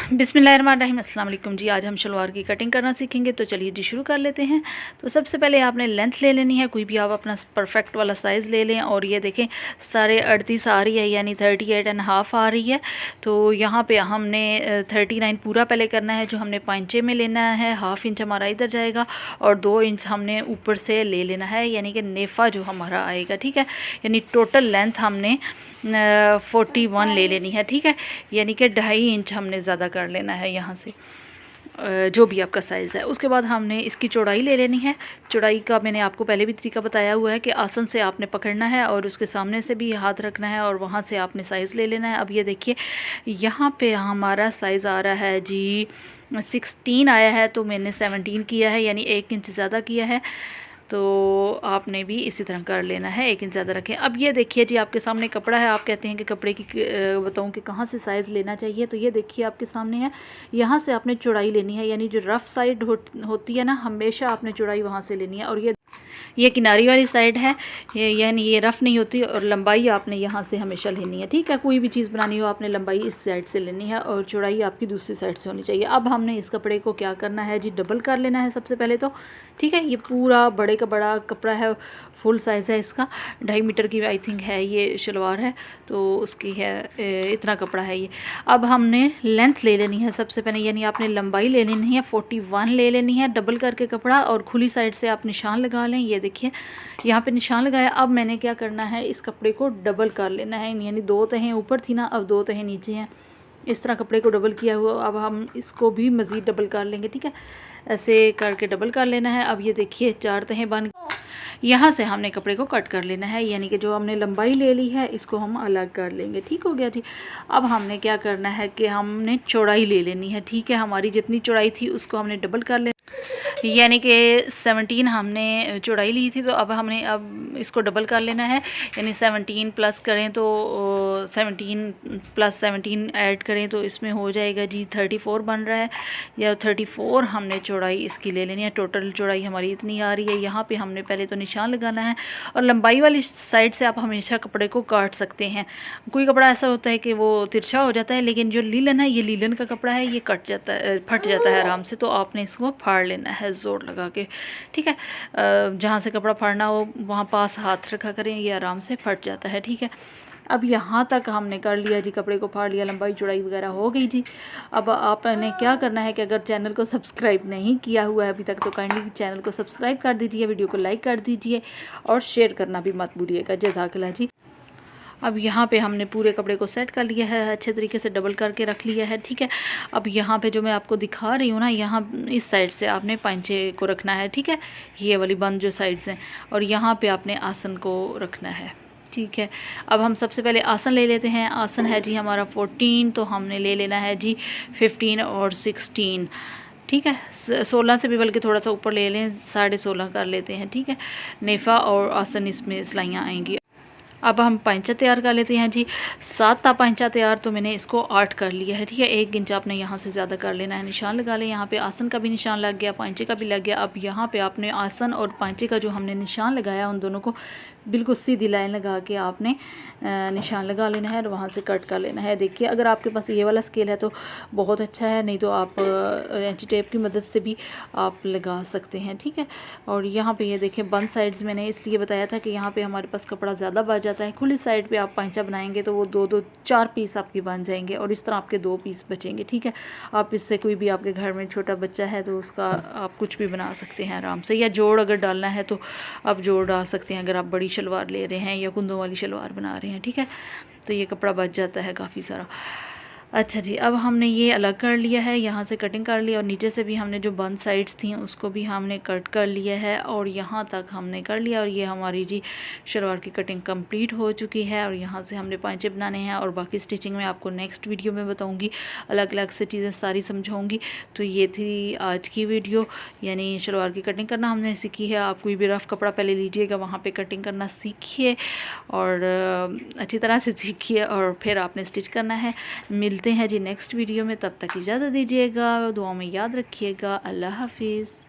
बिस्मिल्लाहिर्रहमानिर्रहीम, अस्सलाम वालेकुम जी। आज हम शलवार की कटिंग करना सीखेंगे, तो चलिए जी शुरू कर लेते हैं। तो सबसे पहले आपने लेंथ ले लेनी है, कोई भी आप अपना परफेक्ट वाला साइज़ ले लें। और ये देखें 38.5 आ रही है, यानी 38.5 आ रही है। तो यहाँ पे हमने 39 पूरा पहले करना है, जो हमने पांचे में लेना है। हाफ़ इंच हमारा इधर जाएगा और 2 इंच हमने ऊपर से ले लेना है, यानी कि नेफ़ा जो हमारा आएगा, ठीक है। यानी टोटल लेंथ हमने 41 ले लेनी है, ठीक है। यानी कि 2.5 इंच हमने ज़्यादा कर लेना है यहाँ से, जो भी आपका साइज़ है। उसके बाद हमने इसकी चौड़ाई ले लेनी है। चौड़ाई का मैंने आपको पहले भी तरीका बताया हुआ है कि आसन से आपने पकड़ना है और उसके सामने से भी हाथ रखना है और वहाँ से आपने साइज़ ले लेना है। अब ये देखिए यहाँ पे हमारा साइज़ आ रहा है जी 16 आया है, तो मैंने 17 किया है, यानी 1 इंच ज़्यादा किया है। तो आपने भी इसी तरह कर लेना है, 1 इंच ज़्यादा रखें। अब ये देखिए जी, आपके सामने कपड़ा है। आप कहते हैं कि कपड़े की बताऊं कि कहाँ से साइज़ लेना चाहिए, तो ये देखिए आपके सामने है। यहाँ से आपने चौड़ाई लेनी है, यानी जो रफ़ साइड होती है ना, हमेशा आपने चौड़ाई वहाँ से लेनी है। और ये किनारी वाली साइड है, यानी ये रफ़ नहीं होती। और लंबाई आपने यहाँ से हमेशा लेनी है, ठीक है। कोई भी चीज़ बनानी हो आपने लंबाई इस साइड से लेनी है और चौड़ाई आपकी दूसरी साइड से होनी चाहिए। अब हमने इस कपड़े को क्या करना है जी, डबल कर लेना है सबसे पहले तो, ठीक है। ये पूरा बड़े का बड़ा कपड़ा है, फुल साइज़ है इसका, 2.5 मीटर की आई थिंक है ये शलवार है, तो उसकी है इतना कपड़ा है ये। अब हमने लेंथ ले लेनी है सबसे पहले, यानी आपने लंबाई ले लेनी है 41 ले लेनी है, डबल करके कपड़ा और खुली साइड से आप निशान लगा लें। ये देखिए यहाँ पे निशान लगाया। अब मैंने क्या करना है, इस कपड़े को डबल कर लेना है, यानी 2 तहें ऊपर थी ना, अब 2 तहें नीचे हैं। इस तरह कपड़े को डबल किया हुआ, अब हम इसको भी मज़ीद डबल कर लेंगे, ठीक है। ऐसे करके डबल कर लेना है। अब ये देखिए 4 तहें बन, यहाँ से हमने कपड़े को कट कर लेना है, यानी कि जो हमने लंबाई ले ली है इसको हम अलग कर लेंगे, ठीक हो गया जी। अब हमने क्या करना है कि हमने चौड़ाई ले लेनी है, ठीक है। हमारी जितनी चौड़ाई थी उसको हमने डबल कर लेना, यानी कि 17 हमने चौड़ाई ली थी, तो अब इसको डबल कर लेना है। यानी 17 प्लस करें तो 17 प्लस 17 ऐड करें तो इसमें हो जाएगा जी 34 बन रहा है, या 34 हमने चौड़ाई इसकी ले लेनी है। टोटल चौड़ाई हमारी इतनी आ रही है। यहाँ पे हमने पहले तो निशान लगाना है और लंबाई वाली साइड से आप हमेशा कपड़े को काट सकते हैं। कोई कपड़ा ऐसा होता है कि वो तिरछा हो जाता है, लेकिन जो लीलन है, ये लीलन का कपड़ा है, ये कट जाता है, फट जाता है आराम से, तो आपने इसको फाड़ लेना है ज़ोर लगा के, ठीक है। जहाँ से कपड़ा फाड़ना हो वहाँ पास हाथ रखा करें, ये आराम से फट जाता है, ठीक है। अब यहाँ तक हमने कर लिया जी, कपड़े को फाड़ लिया, लंबाई चौड़ाई वगैरह हो गई जी। अब आपने क्या करना है कि अगर चैनल को सब्सक्राइब नहीं किया हुआ है अभी तक, तो काइंडली चैनल को सब्सक्राइब कर दीजिए, वीडियो को लाइक कर दीजिए और शेयर करना भी मत भूलिएगा। जज़ाकल्लाह जी। अब यहाँ पे हमने पूरे कपड़े को सेट कर लिया है, अच्छे तरीके से डबल करके रख लिया है, ठीक है। अब यहाँ पे जो मैं आपको दिखा रही हूँ ना, यहाँ इस साइड से आपने पांचे को रखना है, ठीक है। ये वाली बंद जो साइड्स हैं, और यहाँ पे आपने आसन को रखना है, ठीक है। अब हम सबसे पहले आसन ले लेते हैं। आसन है जी हमारा 14, तो हमने ले लेना है जी 15 और 16, ठीक है। 16 से भी बल्कि थोड़ा सा ऊपर ले लें, 16.5 कर लेते हैं, ठीक है। नेफ़ा और आसन इसमें सिलाइयाँ आएंगी। अब हम पांचा तैयार कर लेते हैं जी। 7 था पांचा तैयार, तो मैंने इसको 8 कर लिया है, ठीक है। 1 इंच आपने यहाँ से ज़्यादा कर लेना है। निशान लगा लें, यहाँ पे आसन का भी निशान लग गया, पांचे का भी लग गया। अब यहाँ पे आपने आसन और पांचे का जो हमने निशान लगाया, उन दोनों को बिल्कुल सीधी लाइन लगा के आपने निशान लगा लेना है और वहाँ से कट कर लेना है। देखिए अगर आपके पास ये वाला स्केल है तो बहुत अच्छा है, नहीं तो आप इंची टेप की मदद से भी आप लगा सकते हैं, ठीक है। और यहाँ पे ये देखिए बंद साइड्स मैंने इसलिए बताया था कि यहाँ पे हमारे पास कपड़ा ज़्यादा बच जाता है। खुली साइड पे आप पांचा बनाएंगे तो वो 2-4 पीस आपके बन जाएंगे और इस तरह आपके 2 पीस बचेंगे, ठीक है। आप इससे कोई भी आपके घर में छोटा बच्चा है तो उसका आप कुछ भी बना सकते हैं आराम से, या जोड़ अगर डालना है तो आप जोड़ डाल सकते हैं, अगर आप बड़ी शलवार ले रहे हैं या कुंदों वाली शलवार बना रहे हैं, ठीक है। तो ये कपड़ा बच जाता है काफ़ी सारा। अच्छा जी, अब हमने ये अलग कर लिया है, यहाँ से कटिंग कर लिया और नीचे से भी हमने जो बंद साइड्स थी उसको भी हमने कट कर लिया है और यहाँ तक हमने कर लिया। और ये हमारी जी शलवार की कटिंग कंप्लीट हो चुकी है और यहाँ से हमने पांचे बनाने हैं और बाकी स्टिचिंग में आपको नेक्स्ट वीडियो में बताऊँगी, अलग अलग से चीज़ें सारी समझाऊँगी। तो ये थी आज की वीडियो, यानी शलवार की कटिंग करना हमने सीखी है। आप कोई भी रफ़ कपड़ा पहले लीजिएगा, वहाँ पर कटिंग करना सीखिए और अच्छी तरह से सीखिए और फिर आपने स्टिच करना है। मिलते हैं जी नेक्स्ट वीडियो में, तब तक इजाज़त दीजिएगा, दुआ में याद रखिएगा। अल्लाह हाफिज़।